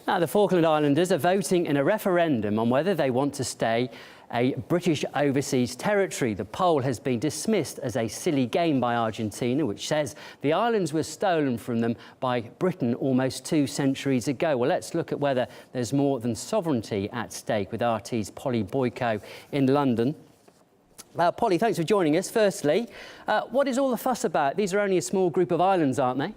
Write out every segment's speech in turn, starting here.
Now, the Falkland Islanders are voting in a referendum on whether they want to stay a British overseas territory. The poll has been dismissed as a silly game by Argentina, which says the islands were stolen from them by Britain almost 2 centuries ago. Well, let's look at whether there's more than sovereignty at stake with RT's Polly Boyko in London. Polly, thanks for joining us. Firstly, what is all the fuss about? These are only a small group of islands, aren't they?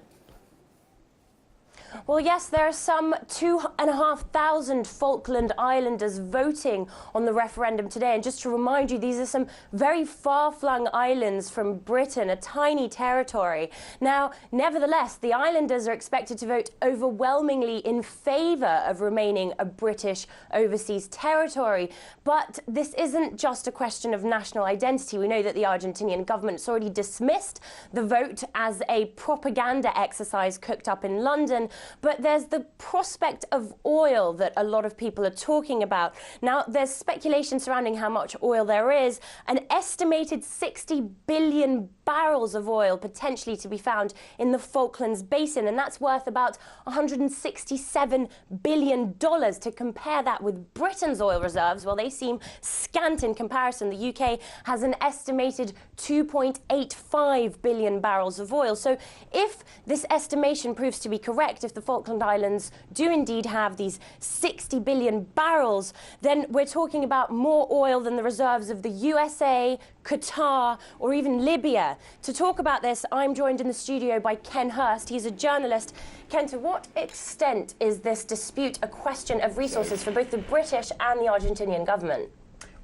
Well, yes, there are some 2,500 Falkland Islanders voting on the referendum today. And just to remind you, these are some very far-flung islands from Britain, a tiny territory. Now, nevertheless, the islanders are expected to vote overwhelmingly in favour of remaining a British overseas territory. But this isn't just a question of national identity. We know that the Argentinian government has already dismissed the vote as a propaganda exercise cooked up in London. But there's the prospect of oil that a lot of people are talking about. Now, there's speculation surrounding how much oil there is. An estimated 60 billion barrels of oil potentially to be found in the Falklands Basin, and that's worth about $167 billion. To compare that with Britain's oil reserves, well, they seem scant in comparison. The UK has an estimated 2.85 billion barrels of oil. So if this estimation proves to be correct, if the Falkland Islands do indeed have these 60 billion barrels, then we're talking about more oil than the reserves of the USA, Qatar, or even Libya. To talk about this, I'm joined in the studio by Ken Hurst. He's a journalist. Ken, to what extent is this dispute a question of resources for both the British and the Argentinian government?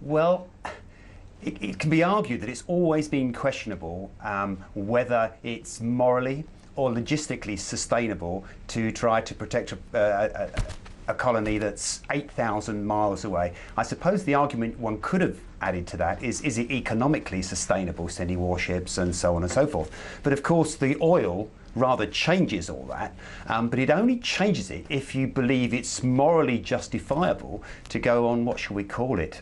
Well, it can be argued that it's always been questionable whether it's morally or logistically sustainable to try to protect a colony that's 8,000 miles away. I suppose the argument one could have added to that is it economically sustainable, sending warships and so on and so forth? But of course the oil rather changes all that, but it only changes it if you believe it's morally justifiable to go on, what shall we call it,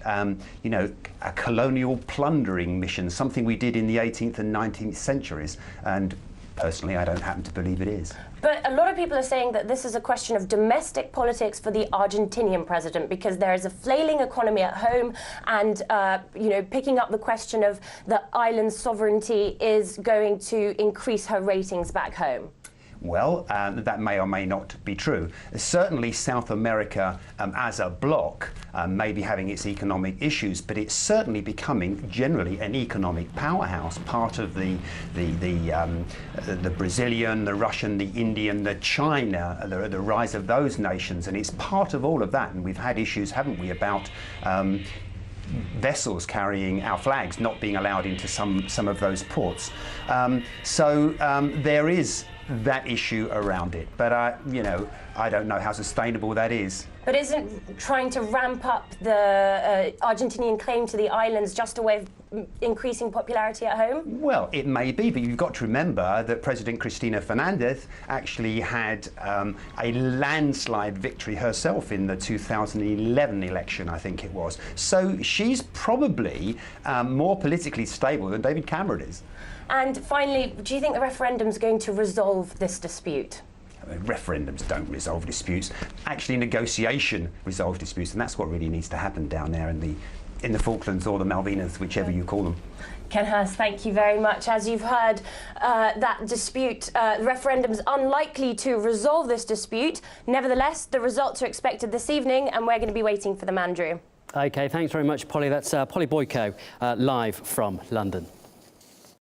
you know, a colonial plundering mission, something we did in the 18th and 19th centuries. And personally, I don't happen to believe it is. But a lot of people are saying that this is a question of domestic politics for the Argentinian president, because there is a flailing economy at home, and you know, picking up the question of the island's sovereignty is going to increase her ratings back home. Well, that may or may not be true. Certainly South America as a bloc may be having its economic issues, but it's certainly becoming generally an economic powerhouse, part of the Brazilian, the Russian, the Indian, the China, the rise of those nations, and it's part of all of that. And we've had issues, haven't we, about vessels carrying our flags not being allowed into some of those ports. There is that issue around it, but you know, I don't know how sustainable that is. But isn't trying to ramp up the Argentinian claim to the islands just a way of increasing popularity at home? Well, it may be, but you've got to remember that President Cristina Fernandez actually had a landslide victory herself in the 2011 election, I think it was. So she's probably more politically stable than David Cameron is. And finally, do you think the referendum's going to resolve this dispute? Referendums don't resolve disputes. Actually, negotiation resolves disputes, and that's what really needs to happen down there in the Falklands or the Malvinas, whichever you call them. Ken Hurst, thank you very much. As you've heard, that dispute, the referendum's unlikely to resolve this dispute. Nevertheless, the results are expected this evening, and we're going to be waiting for them, Andrew. OK, thanks very much, Polly. That's Polly Boyko, live from London.